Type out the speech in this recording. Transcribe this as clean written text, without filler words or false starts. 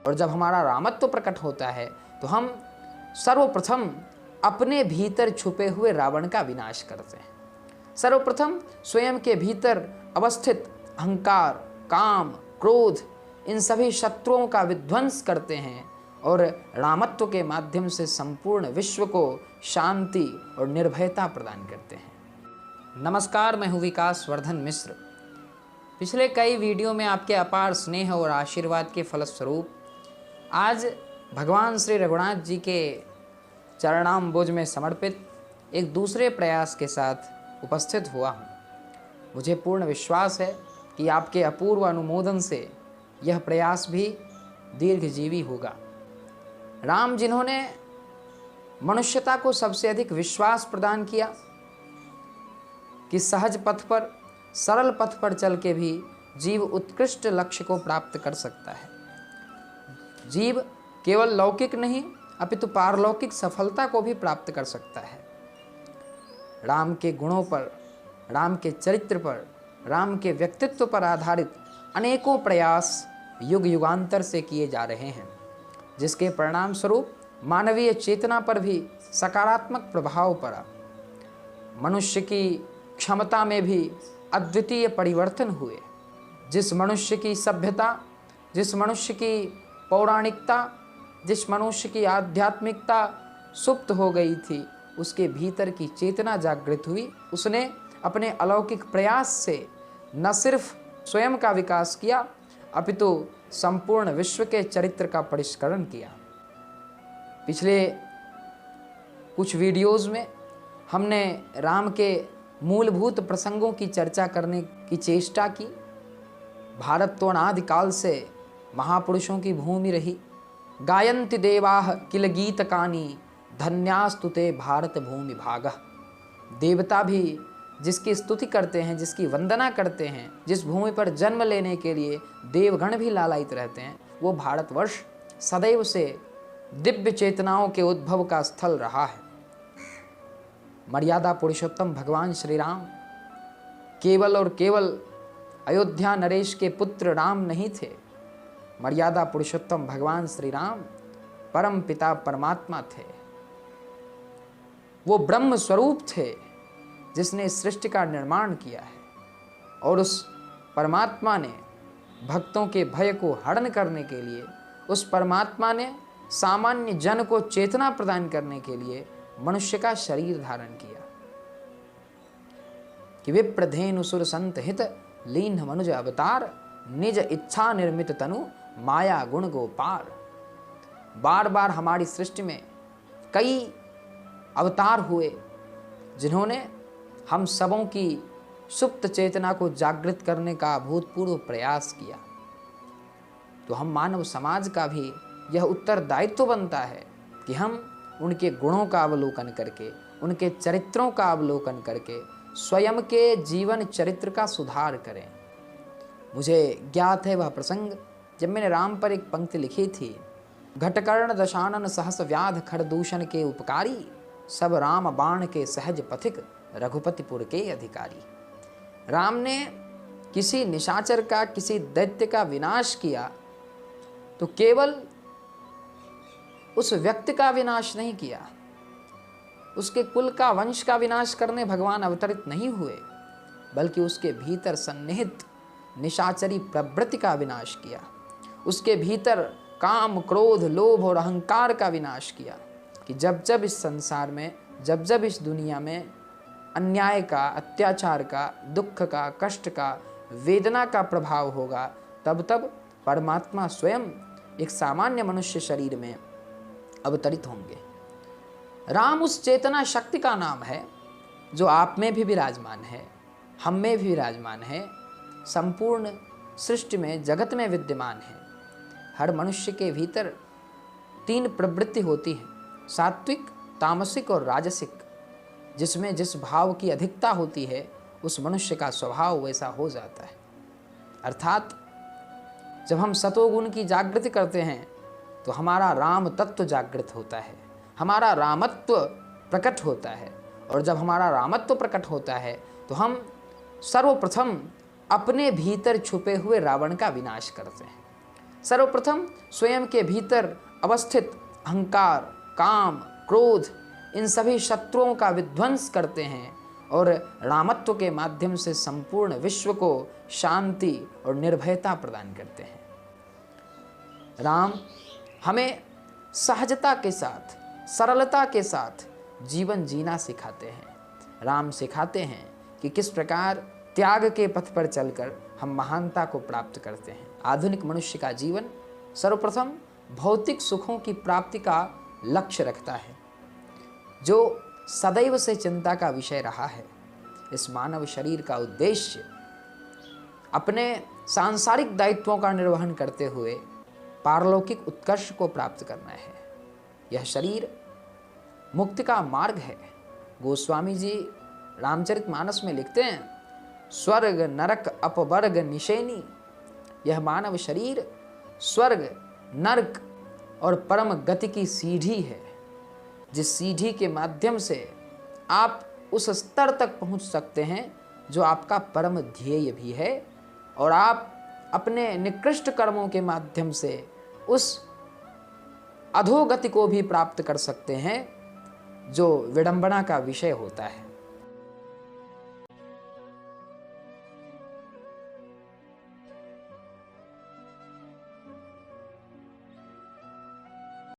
और जब हमारा रामत्व प्रकट होता है तो हम सर्वप्रथम अपने भीतर छुपे हुए रावण का विनाश करते हैं। सर्वप्रथम स्वयं के भीतर अवस्थित अहंकार, काम, क्रोध, इन सभी शत्रुओं का विध्वंस करते हैं और रामत्व के माध्यम से संपूर्ण विश्व को शांति और निर्भयता प्रदान करते हैं। नमस्कार, मैं हूँ विकास वर्धन मिश्र। पिछले कई वीडियो में आपके अपार स्नेह और आशीर्वाद के फलस्वरूप आज भगवान श्री रघुनाथ जी के चरणाम्बुज में समर्पित एक दूसरे प्रयास के साथ उपस्थित हुआ हूँ। मुझे पूर्ण विश्वास है कि आपके अपूर्व अनुमोदन से यह प्रयास भी दीर्घजीवी होगा। राम, जिन्होंने मनुष्यता को सबसे अधिक विश्वास प्रदान किया कि सहज पथ पर, सरल पथ पर चल के भी जीव उत्कृष्ट लक्ष्य को प्राप्त कर सकता है। जीव केवल लौकिक नहीं अपितु पारलौकिक सफलता को भी प्राप्त कर सकता है। राम के गुणों पर, राम के चरित्र पर, राम के व्यक्तित्व पर आधारित अनेकों प्रयास युग युगांतर से किए जा रहे हैं, जिसके परिणाम स्वरूप मानवीय चेतना पर भी सकारात्मक प्रभाव पड़ा। मनुष्य की क्षमता में भी अद्वितीय परिवर्तन हुए। जिस मनुष्य की सभ्यता, जिस मनुष्य की पौराणिकता, जिस मनुष्य की आध्यात्मिकता सुप्त हो गई थी, उसके भीतर की चेतना जागृत हुई। उसने अपने अलौकिक प्रयास से न सिर्फ स्वयं का विकास किया अपितु संपूर्ण विश्व के चरित्र का परिष्करण किया। पिछले कुछ वीडियोज़ में हमने राम के मूलभूत प्रसंगों की चर्चा करने की चेष्टा की। भारत तो अनादिकाल से महापुरुषों की भूमि रही। गायन्ति देवाः किल गीतकानि धन्यास्तुते भारत भूमि भागः। देवता भी जिसकी स्तुति करते हैं, जिसकी वंदना करते हैं, जिस भूमि पर जन्म लेने के लिए देवगण भी लालायित रहते हैं, वो भारतवर्ष सदैव से दिव्य चेतनाओं के उद्भव का स्थल रहा है। मर्यादा पुरुषोत्तम भगवान श्री राम केवल और केवल अयोध्या नरेश के पुत्र राम नहीं थे। मर्यादा पुरुषोत्तम भगवान श्री राम परम पिता परमात्मा थे। वो ब्रह्म स्वरूप थे जिसने सृष्टि का निर्माण किया है, और उस परमात्मा ने भक्तों के भय को हरण करने के लिए, उस परमात्मा ने सामान्य जन को चेतना प्रदान करने के लिए मनुष्य का शरीर धारण किया कि विप्रधेनु सुर संत हित लीन मनुज अवतार निज इच्छा निर्मित तनु माया गुण गोपार। बार बार हमारी सृष्टि में कई अवतार हुए जिन्होंने हम सबों की सुप्त चेतना को जागृत करने का अभूतपूर्व प्रयास किया। तो हम मानव समाज का भी यह उत्तरदायित्व बनता है कि हम उनके गुणों का अवलोकन करके, उनके चरित्रों का अवलोकन करके स्वयं के जीवन चरित्र का सुधार करें। मुझे ज्ञात है वह प्रसंग जब मैंने राम पर एक पंक्ति लिखी थी, घटकर्ण दशानन सहस व्याध खरदूषण के उपकारी, सब राम बाण के सहज पथिक रघुपतिपुर के अधिकारी। राम ने किसी निशाचर का, किसी दैत्य का विनाश किया तो केवल उस व्यक्ति का विनाश नहीं किया, उसके कुल का, वंश का विनाश करने भगवान अवतरित नहीं हुए, बल्कि उसके भीतर सन्निहित निशाचरी प्रवृत्ति का विनाश किया। उसके भीतर काम, क्रोध, लोभ और अहंकार का विनाश किया कि जब जब इस संसार में, जब जब इस दुनिया में अन्याय का, अत्याचार का, दुख का, कष्ट का, वेदना का प्रभाव होगा, तब तब परमात्मा स्वयं एक सामान्य मनुष्य शरीर में अवतरित होंगे। राम उस चेतना शक्ति का नाम है जो आप में भी विराजमान है, हम में भी विराजमान है, संपूर्ण सृष्टि में, जगत में विद्यमान है। हर मनुष्य के भीतर तीन प्रवृत्ति होती हैं, सात्विक, तामसिक और राजसिक। जिसमें जिस भाव की अधिकता होती है उस मनुष्य का स्वभाव वैसा हो जाता है। अर्थात जब हम सतोगुण की जागृति करते हैं तो हमारा राम तत्व जागृत होता है, हमारा रामत्व प्रकट होता है, और जब हमारा रामत्व प्रकट होता है तो हम सर्वप्रथम अपने भीतर छुपे हुए रावण का विनाश करते हैं। सर्वप्रथम स्वयं के भीतर अवस्थित अहंकार, काम, क्रोध, इन सभी शत्रुओं का विध्वंस करते हैं और रामत्व के माध्यम से संपूर्ण विश्व को शांति और निर्भयता प्रदान करते हैं। राम हमें सहजता के साथ, सरलता के साथ जीवन जीना सिखाते हैं। राम सिखाते हैं कि किस प्रकार त्याग के पथ पर चलकर हम महानता को प्राप्त करते हैं। आधुनिक मनुष्य का जीवन सर्वप्रथम भौतिक सुखों की प्राप्ति का लक्ष्य रखता है, जो सदैव से चिंता का विषय रहा है। इस मानव शरीर का उद्देश्य अपने सांसारिक दायित्वों का निर्वहन करते हुए पारलौकिक उत्कर्ष को प्राप्त करना है। यह शरीर मुक्ति का मार्ग है। गोस्वामी जी रामचरितमानस में लिखते हैं, स्वर्ग नरक अपवर्ग निशेनी। यह मानव शरीर स्वर्ग, नरक और परम गति की सीढ़ी है, जिस सीढ़ी के माध्यम से आप उस स्तर तक पहुंच सकते हैं जो आपका परम ध्येय भी है, और आप अपने निकृष्ट कर्मों के माध्यम से उस अधोगति को भी प्राप्त कर सकते हैं जो विडंबना का विषय होता है।